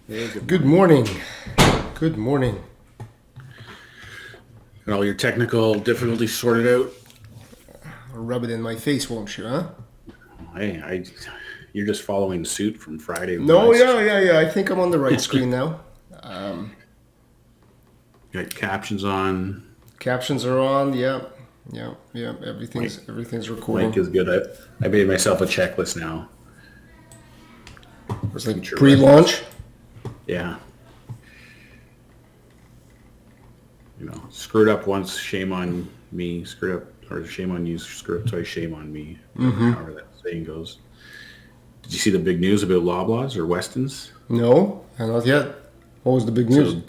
Hey, Good morning. Good morning. got all your technical difficulties sorted out? Rub it in my face, won't you, huh? You're just following suit from Friday when I No, yeah. I think I'm on the right screen now. Um, got captions on. Captions are on. Yeah. Mic, Everything's mic recording. is good. I made myself a checklist now. It's like Future reference. pre-launch. Yeah, screwed up once. Shame on me. Screwed up, or shame on you. Screwed up twice. Shame on me. Whatever, however that saying goes. Did you see the big news about Loblaws or Weston's? No, not yet. What was the big news? So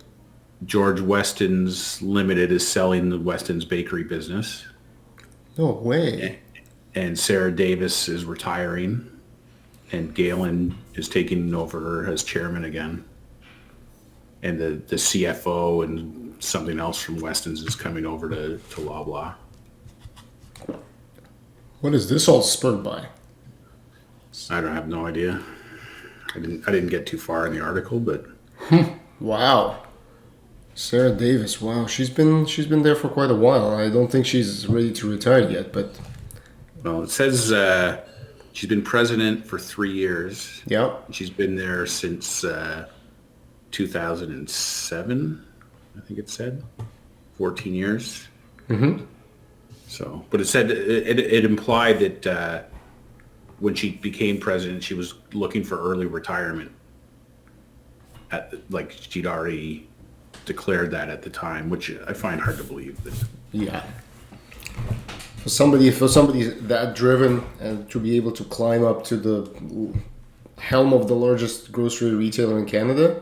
George Weston's Limited is selling the Weston's bakery business, No way. and Sarah Davis is retiring, and Galen is taking over as chairman again, and the CFO and something else from Weston's is coming over to Loblaw. What is this all spurred by? I don't have no idea. I didn't get too far in the article, but Wow. Sarah Davis. Wow, she's been there for quite a while. I don't think she's ready to retire yet, but well, it says she's been president for 3 years. yeah. She's been there since 2007. I think it said 14 years. So, but it said it implied that when she became president, she was looking for early retirement. Like she'd already declared that at the time, which I find hard to believe. That, Yeah. For somebody that driven and to be able to climb up to the helm of the largest grocery retailer in Canada.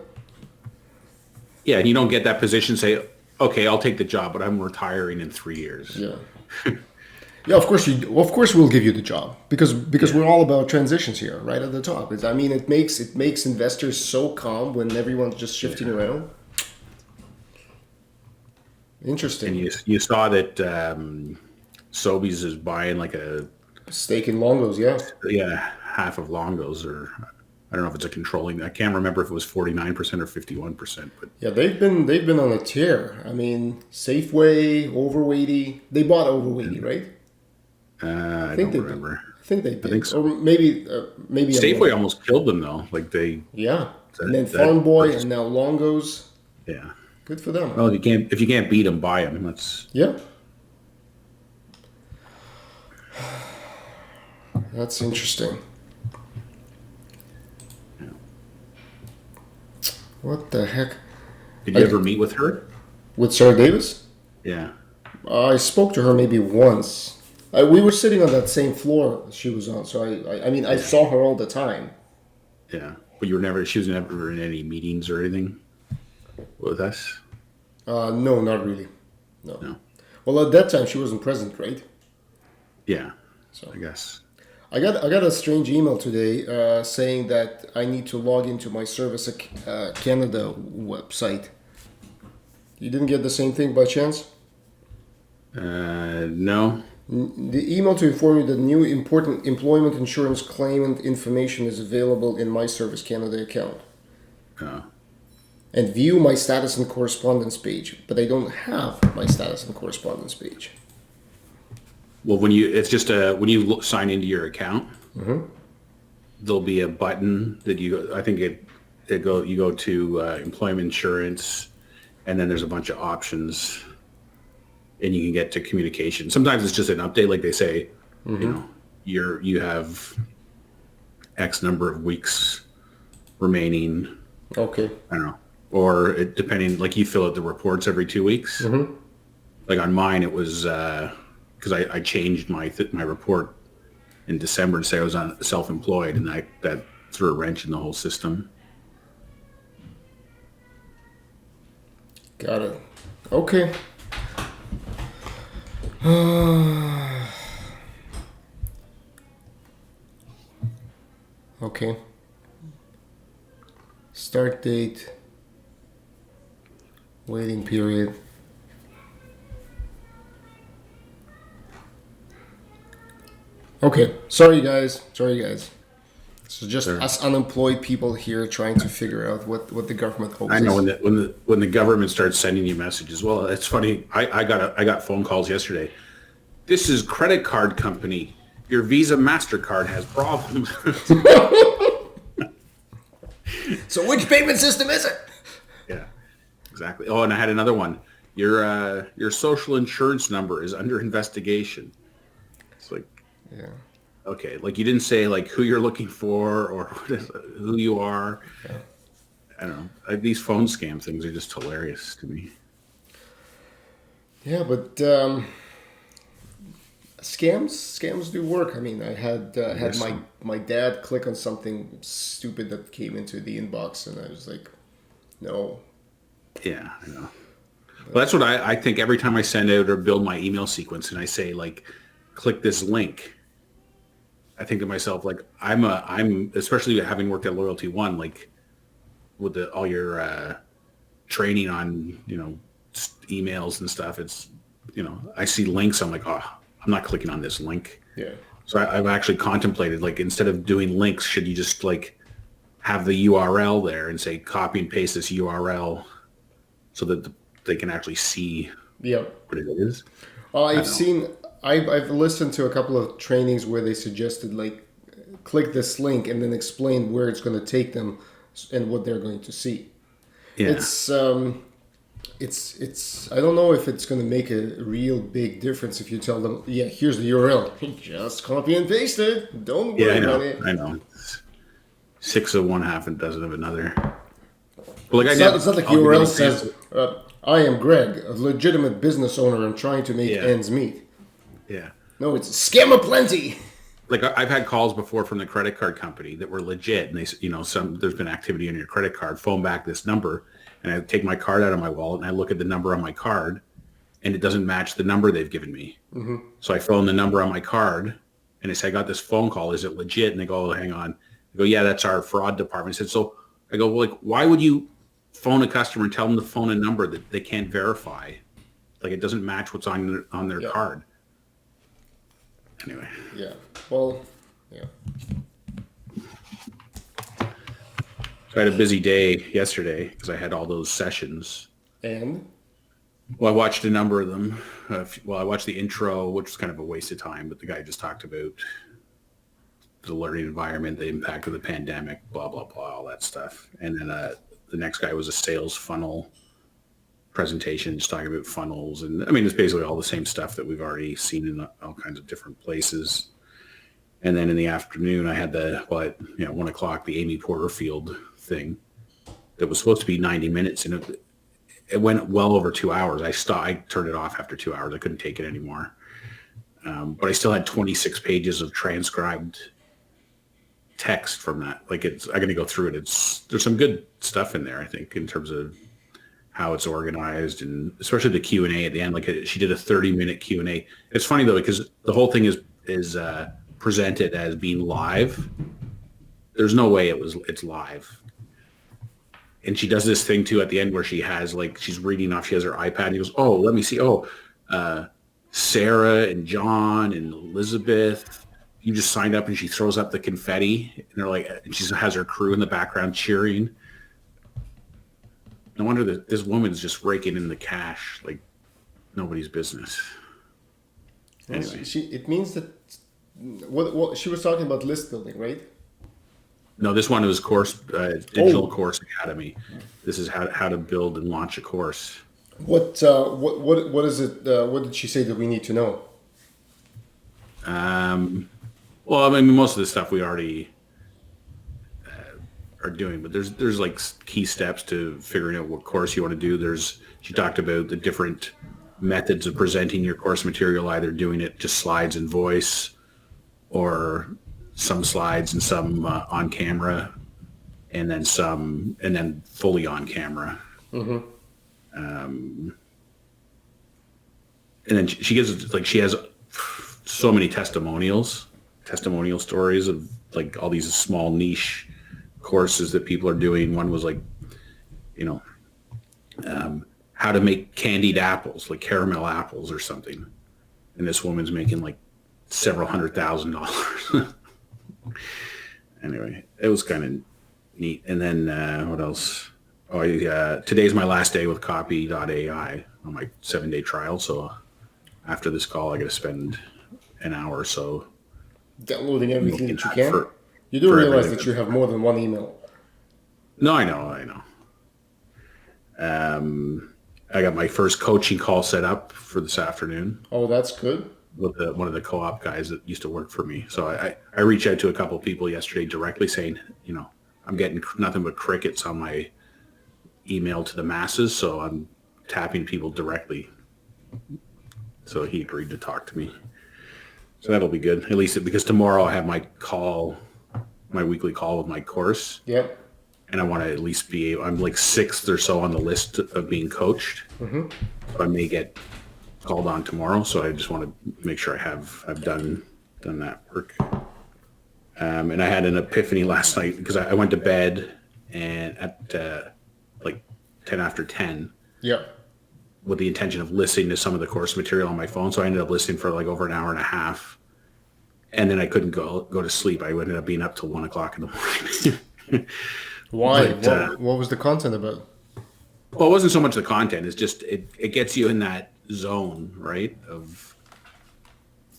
yeah, and you don't get that position. Say, okay, I'll take the job, but I'm retiring in 3 years. Yeah. Yeah, of course we'll give you the job because Yeah, we're all about transitions here, right at the top. I mean, it makes investors so calm when everyone's just shifting yeah. around. And Interesting. you saw that Sobeys is buying like a Steak and Longos, yeah. yeah half of Longo's, or I don't know if it's a controlling. I can't remember if it was 49% or 51%, but Yeah, they've been on a tear. I mean, Safeway, Overweighty. They bought Overweighty, right? I I think don't they did. remember. I think they I think did, or so. maybe I'm Safeway wrong. almost killed them though. Like they Yeah, and then Farm that Boy, purchase. and now Longos. Yeah. Good for them. Well, if you can't beat them, buy them. Yeah, that's interesting. What the heck? Did you I ever meet with her? with Sarah Davis. Yeah. I spoke to her maybe once. We were sitting on that same floor she was on, so I mean I Yeah. saw her all the time. Yeah. But you were never. She was never in any meetings or anything with us. No, not really. No. No. Well, at that time she wasn't present, right? Yeah. So I guess. I got a strange email today saying that I need to log into my Service Canada website. You didn't get the same thing by chance? No. The email to inform you that new important employment insurance claimant information is available in my Service Canada account. Uh, And view my status and correspondence page, but I don't have my status and correspondence page. well, it's just when you sign into your account, there'll be a button that I think you go to employment insurance, and then there's a bunch of options, and you can get to communication. Sometimes it's just an update, like they say, you have X number of weeks remaining. Okay. I don't know, or depending, like you fill out the reports every 2 weeks. Like on mine, it was because I changed my report in December to say I was on self-employed, and that threw a wrench in the whole system. Got it. Okay. Okay. Start date. Waiting period. Okay. Sorry, guys. Sorry, guys. So just us unemployed people here trying to figure out what the government hopes. I know when the government starts sending you messages. Well, it's funny. I got phone calls yesterday. This is credit card company. Your Visa MasterCard has problems. So which payment system is it? Yeah, exactly. Oh, and I had another one. Your social insurance number is under investigation. It's like, Yeah. okay, like you didn't say like who you're looking for or who you are. Yeah. I don't know. These phone scam things are just hilarious to me. Yeah, but scams do work. I mean, I had my dad click on something stupid that came into the inbox, and I was like, no. Yeah, I know. Well, that's what I think every time I send out or build my email sequence and I say like, click this link. I think to myself like I'm especially having worked at Loyalty One, like with all your training on emails and stuff. It's I see links. I'm like, oh, I'm not clicking on this link. Yeah. So I've actually contemplated like instead of doing links, should you just like have the URL there and say copy and paste this URL so that they can actually see what it is. I've listened to a couple of trainings where they suggested like click this link and then explain where it's going to take them and what they're going to see. Yeah. It's I don't know if it's going to make a real big difference if you tell them, yeah, here's the URL, just copy and paste it, don't worry about it. I know. 6 of one, half a dozen of another. Well, like it's not like URL says, I am Greg, a legitimate business owner and trying to make ends meet. Yeah. No, it's scam aplenty. Like I've had calls before from the credit card company that were legit, and they, there's been activity on your credit card. Phone back this number, and I take my card out of my wallet and I look at the number on my card, and it doesn't match the number they've given me. Mm-hmm. So I fill in the number on my card, and I say I got this phone call. Is it legit? And they go, oh, hang on. I go, yeah, that's our fraud department. I said, so I go, well, like, why would you phone a customer and tell them to phone a number that they can't verify? Like it doesn't match what's on their card. Anyway. Yeah. Well, yeah. So I had a busy day yesterday because I had all those sessions. And? Well, I watched a number of them. I watched the intro, which was kind of a waste of time, but the guy just talked about the learning environment, the impact of the pandemic, blah, blah, blah, all that stuff. And then the next guy was a sales funnel presentation, just talking about funnels. And I mean, it's basically all the same stuff that we've already seen in all kinds of different places. And then in the afternoon, I had 1 o'clock, the Amy Porterfield thing that was supposed to be 90 minutes. And it went well over 2 hours. I turned it off after 2 hours. I couldn't take it anymore. But I still had 26 pages of transcribed text from that. Like I'm going to go through it. There's some good stuff in there, I think, in terms of how it's organized, and especially the Q&A at the end. Like she did a 30-minute Q&A. It's funny though, because the whole thing is presented as being live. There's no way it's live. And she does this thing too at the end where she has she's reading off, she has her iPad and he goes, oh, let me see. Oh, Sarah and John and Elizabeth, you just signed up, and she throws up the confetti and they're like, and she has her crew in the background cheering. No wonder that this woman's just raking in the cash like nobody's business. Anyway. It means that what she was talking about list building, right? No, this one was digital course academy. This is how to build and launch a course. What is it? What did she say that we need to know? Well, I mean, most of the stuff we already are doing, but there's like key steps to figuring out what course you want to do. She talked about the different methods of presenting your course material, either doing it just slides and voice, or some slides and some on camera, and then fully on camera. Mm-hmm. And then she gives she has so many testimonial stories of like all these small niche courses that people are doing. One was how to make candied apples, like caramel apples or something. And this woman's making like several $100,000. anyway, it was kind of neat. And then what else? Oh, today's my last day with Copy.ai on my 7-day trial. So after this call, I got to spend an hour or so Downloading everything looking that you at can. You do realize that you have more than one email. No, I know. I got my first coaching call set up for this afternoon Oh, that's good. with one of the co-op guys that used to work for me. So I reached out to a couple of people yesterday directly saying, I'm getting nothing but crickets on my email to the masses, so I'm tapping people directly. So he agreed to talk to me. So that'll be good. At least because tomorrow I have my weekly call with my course. Yep. And I want to at least I'm like 6th or so on the list of being coached. Mm-hmm. So I may get called on tomorrow. So I just want to make sure I've done that work. And I had an epiphany last night because I went to bed and at like 10 after 10. Yeah. With the intention of listening to some of the course material on my phone. So I ended up listening for like over an hour and a half. And then I couldn't go to sleep. I ended up being up till 1 o'clock in the morning. Why? What was the content about? Well, it wasn't so much the content. It's just it gets you in that zone, right, of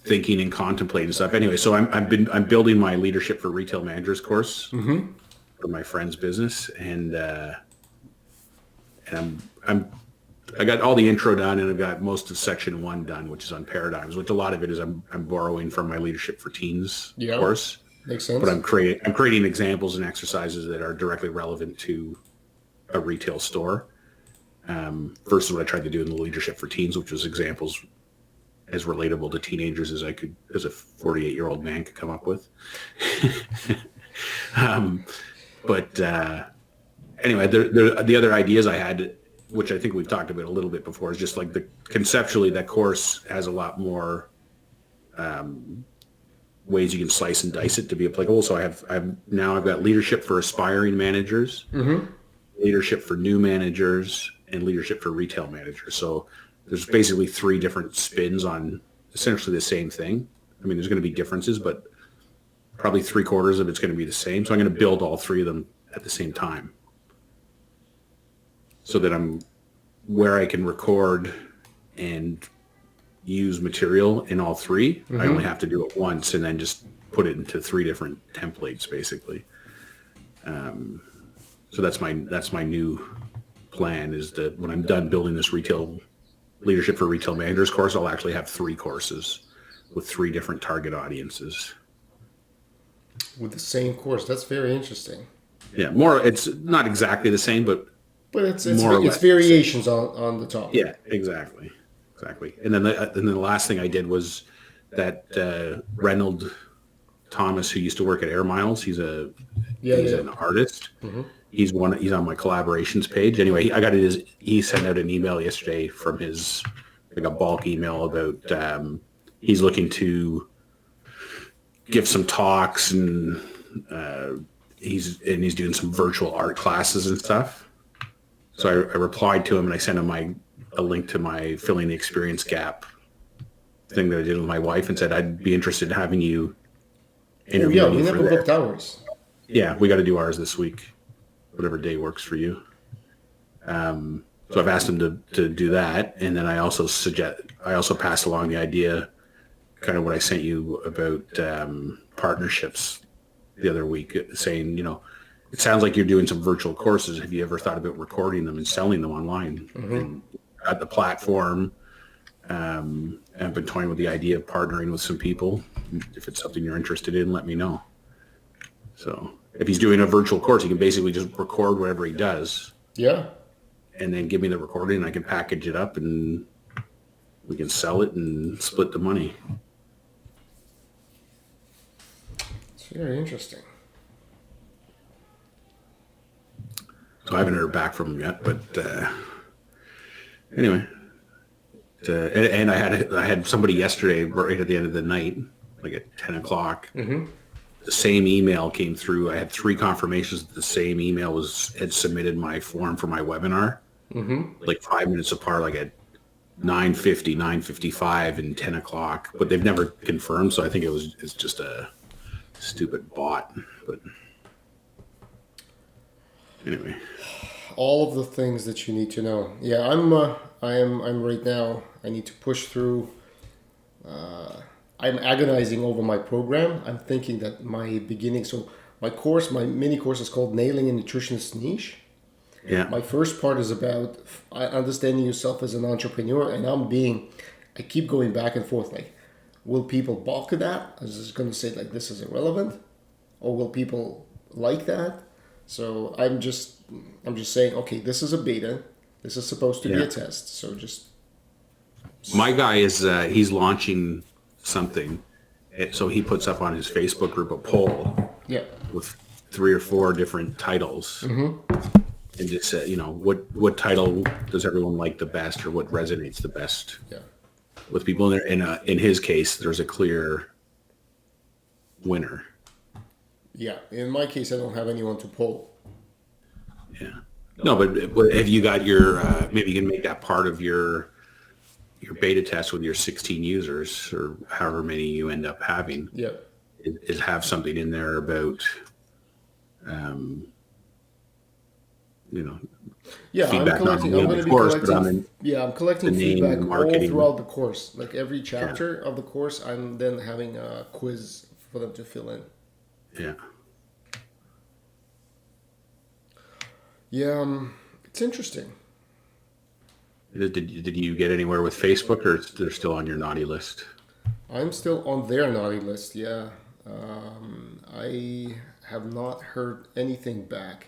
thinking and contemplating stuff. Anyway, so I'm building my leadership for retail managers course for my friend's business, and I got all the intro done, and I've got most of section 1 done, which is on paradigms. Which a lot of it is I'm borrowing from my leadership for teens course. Makes sense. But I'm creating examples and exercises that are directly relevant to a retail store. Versus what I tried to do in the leadership for teens, which was examples as relatable to teenagers as I could, as a 48-year-old man could come up with. Anyway, the other ideas I had, which I think we've talked about a little bit before, is just like conceptually that course has a lot more ways you can slice and dice it to be applicable. So I've got leadership for aspiring managers, leadership for new managers, and leadership for retail managers. So there's basically 3 different spins on essentially the same thing. I mean, there's going to be differences, but probably 3/4 of it's going to be the same. So I'm going to build all 3 of them at the same time, so that I'm where I can record and use material in all 3. I only have to do it once and then just put it into 3 different templates, basically. So that's my new plan, is that when I'm done building this retail leadership for retail managers course, I'll actually have 3 courses with 3 different target audiences. With the same course. That's very interesting. Yeah, it's not exactly the same, but it's variations on the topic. Yeah, exactly. And then the last thing I did was that Reynold Thomas, who used to work at Air Miles, he's an artist. Mm-hmm. He's on my collaborations page. Anyway, he sent out an email yesterday from his, like, a bulk email about he's looking to give some talks, and he's doing some virtual art classes and stuff. So I replied to him and I sent him a link to my Filling the Experience Gap thing that I did with my wife, and said I'd be interested in having you interview me. We never booked ours. Yeah, we got to do ours this week, whatever day works for you. So I've asked him to do that, and then I also passed along the idea, kind of what I sent you about partnerships the other week, saying, it sounds like you're doing some virtual courses. Have you ever thought about recording them and selling them online? And at the platform, I've been toying with the idea of partnering with some people. If it's something you're interested in, let me know. So if he's doing a virtual course, he can basically just record whatever he does. Yeah. And then give me the recording, and I can package it up, and we can sell it and split the money. It's very interesting. So I haven't heard back from him yet, but anyway. And I had somebody yesterday, right at the end of the night, like at 10 o'clock. Mm-hmm. The same email came through. I had 3 confirmations that the same email had submitted my form for my webinar, like 5 minutes apart, like at 9:50, 9:55, and 10 o'clock. But they've never confirmed, so I think it's just a stupid bot. But anyway, All of the things that you need to know. Yeah, I'm right now. I need to push through. I'm agonizing over my program. I'm thinking that my beginning. So my mini course is called Nailing a Nutritionist Niche. yeah, My first part is about understanding yourself as an entrepreneur, and I keep going back and forth. Like, will people balk at that? I was just going to say like this is irrelevant, or will people like that? So I'm just saying, okay, this is a beta. This is supposed to be Yeah. a test. So just my guy is he's launching something, so he puts up on his Facebook group a poll yeah, with 3 or 4 different titles, and just say, what title does everyone like the best, or what resonates the best yeah, with people. In his case, there's a clear winner. yeah. In my case, I don't have anyone to poll. Yeah. No, but have you got your maybe you can make that part of your beta test with your 16 users or however many you end up having. Yeah. Is have something in there about Yeah, feedback I'm collecting. not I'm only going on to the be course, but on collecting. Yeah, I'm collecting the name, feedback the all marketing. throughout the course. Like every chapter of the course, I'm then having a quiz for them to fill in. Yeah. Yeah, it's interesting. Did you get anywhere with Facebook, or they're still on your naughty list? I'm still on their naughty list. Yeah, I have not heard anything back,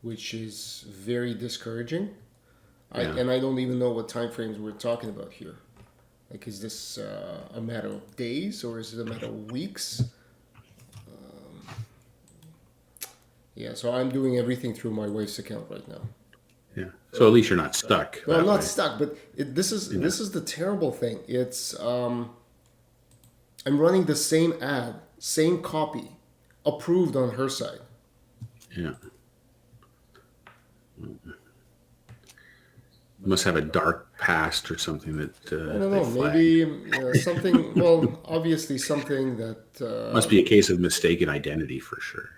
which is very discouraging. Yeah. And I don't even know what timeframes we're talking about here. Like, is this a matter of days or is it a matter of weeks? Yeah, so I'm doing everything through my wife's account right now. Yeah. So at least you're not stuck. Well, I'm that not way. stuck, but this is the terrible thing. It's I'm running the same ad, same copy, approved on her side. Yeah. Must have a dark past or something that I don't they know, flag. maybe something. Well, obviously something that. Must be a case of mistaken identity for sure.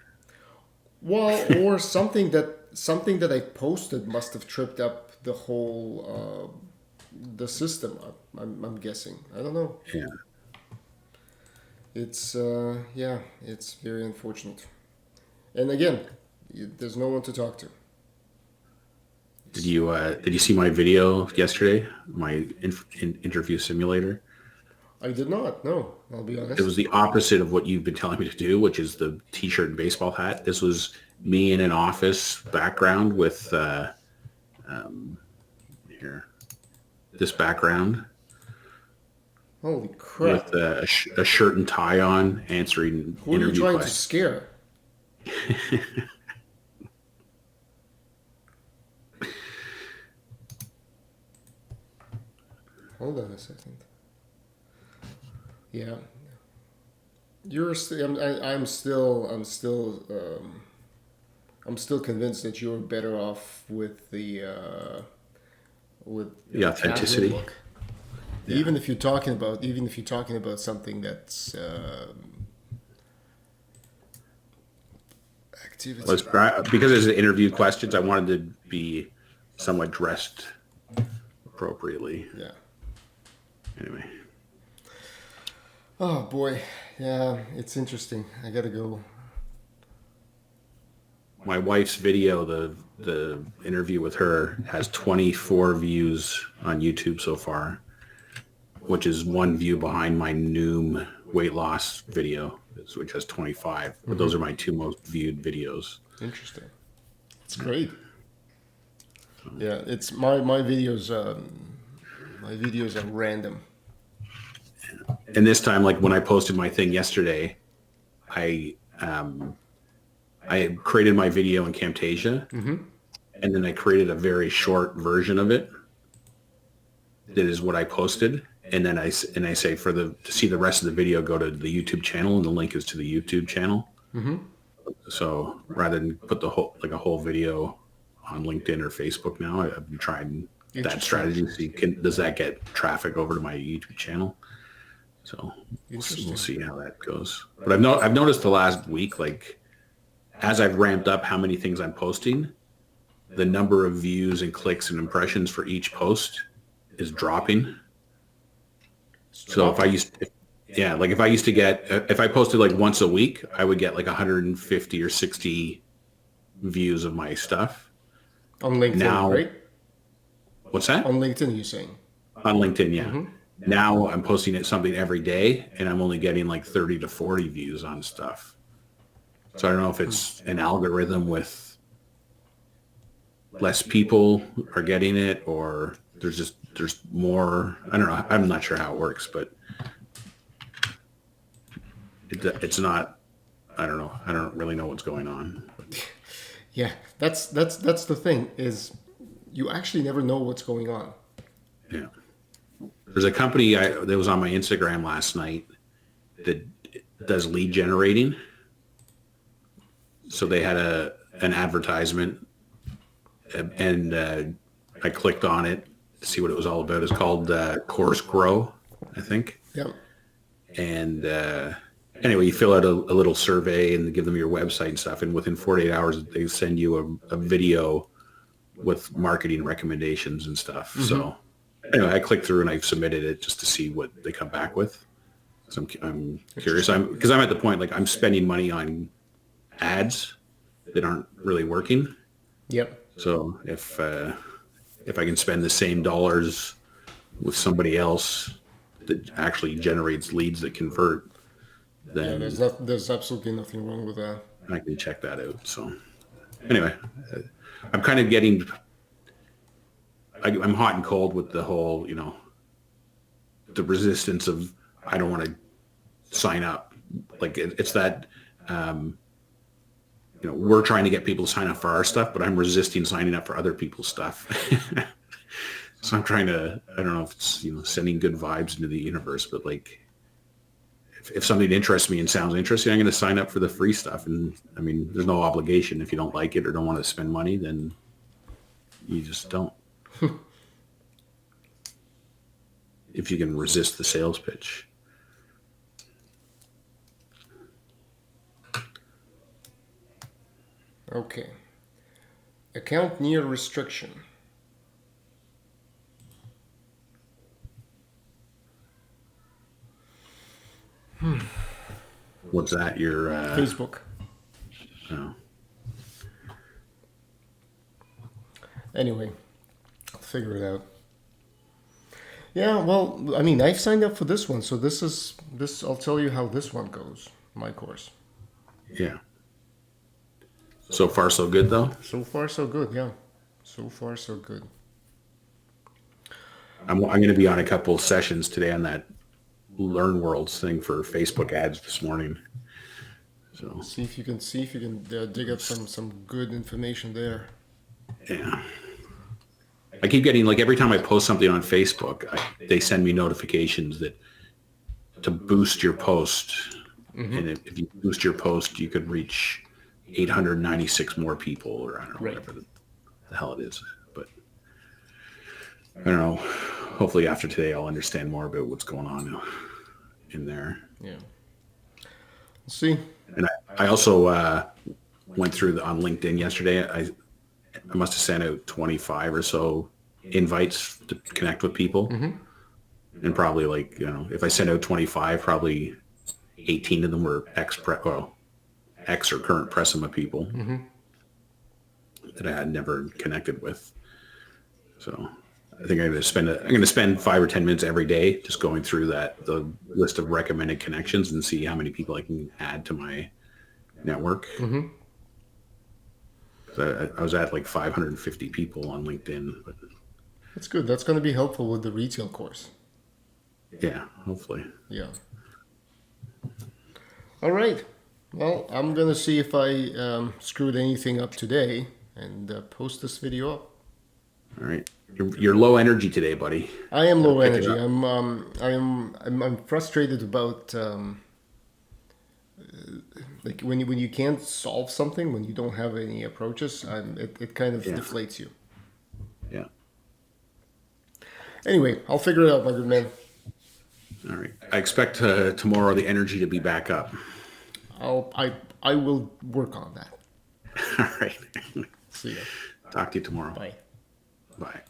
Well, or something that I posted must have tripped up the whole the system. I'm guessing. I don't know. Yeah. It's it's very unfortunate. And again, there's no one to talk to. Did you see my video yesterday? My interview simulator. I did not. No, I'll be honest. It was the opposite of what you've been telling me to do, which is the t-shirt and baseball hat. This was me in an office background with here, this background Holy crap! with a shirt and tie on, answering Who are you interview trying to questions. scare? Hold on a second. Yeah, you're. I'm still convinced that you're better off with The authenticity. casual look. Even if you're talking about something that's activity. Because it's interview questions, I wanted to be somewhat dressed appropriately. Yeah. Anyway. Oh boy, yeah, it's interesting. I gotta go. My wife's video, the interview with her, has 24 views on YouTube so far, which is one view behind my Noom weight loss video, which has 25. But those are my 2 most viewed videos. Interesting. It's great. Yeah, it's my videos. My videos are random. And this time, like when I posted my thing yesterday, I had created my video in Camtasia, and then I created a very short version of it. That is what I posted, and then I say to see the rest of the video, go to the YouTube channel, and the link is to the YouTube channel. So rather than put a whole video on LinkedIn or Facebook now, I've been trying that strategy. So does that get traffic over to my YouTube channel? So Interesting. we'll see how that goes. But I've noticed the last week, like as I've ramped up how many things I'm posting, the number of views and clicks and impressions for each post is dropping. So if I used, yeah, like if I used to get, if I posted like once a week, I would get like 150 or 60 views of my stuff. On LinkedIn, Now, right? what's that? On LinkedIn, you're saying. On LinkedIn, yeah. Now I'm posting it something every day, and I'm only getting like 30 to 40 views on stuff. So I don't know if it's an algorithm with less people are getting it, or there's more. I don't know. I'm not sure how it works, but it's not. I don't know. I don't really know what's going on. Yeah, that's the thing is, you actually never know what's going on. Yeah. There's a company that was on my Instagram last night that does lead generating. So they had an advertisement, and I clicked on it to see what it was all about. It's called Course Grow, I think. Yeah. And anyway, you fill out a little survey and give them your website and stuff. And within 48 hours, they send you a video with marketing recommendations and stuff. So anyway, I clicked through and I submitted it just to see what they come back with. So I'm curious. Because I'm at the point, like, I'm spending money on ads that aren't really working. Yep. So if I can spend the same dollars with somebody else that actually generates leads that convert, Yeah, then there's absolutely nothing wrong with that. I can check that out. So anyway, I'm kind of getting, I'm hot and cold with the whole, the resistance of, I don't want to sign up. Like it's that, we're trying to get people to sign up for our stuff, but I'm resisting signing up for other people's stuff. So I'm trying to, I don't know if it's, sending good vibes into the universe, but like, if something interests me and sounds interesting, I'm going to sign up for the free stuff. And I mean, there's no obligation. If you don't like it or don't want to spend money, then you just don't. If you can resist the sales pitch. Okay. Account near restriction. What's that? Your Facebook. Oh. Anyway, I'll figure it out. Yeah, well, I mean, I've signed up for this one, so this. I'll tell you how this one goes. My course. Yeah. So far, so good, though. So far, so good. Yeah. So far, so good. I'm going to be on a couple sessions today on that Learn Worlds thing for Facebook ads this morning. So see if you can dig up some good information there. Yeah. I keep getting, like, every time I post something on Facebook, they send me notifications that to boost your post. And if you boost your post, you could reach 896 more people, or I don't know, whatever the hell it is. But I don't know. Hopefully after today, I'll understand more about what's going on in there. Yeah. Let's see. And I also went through on LinkedIn yesterday. I must have sent out 25 or so invites to connect with people. And probably, like, if I sent out 25, probably 18 of them were ex or current Pressima people that I had never connected with. So I think I'm going to spend 5 or 10 minutes every day just going through the list of recommended connections and see how many people I can add to my network. I was at like 550 people on LinkedIn. But That's good. That's going to be helpful with the retail course. Yeah, hopefully. Yeah. All right. Well, I'm going to see if I screwed anything up today and post this video up. All right. You're low energy today, buddy. I am low energy. I'm frustrated about like when you can't solve something, when you don't have any approaches, it kind of deflates you. Yeah. Anyway, I'll figure it out, my good man. All right. I expect tomorrow the energy to be back up. I will work on that. All right. See ya. Talk to you tomorrow. Bye. Bye.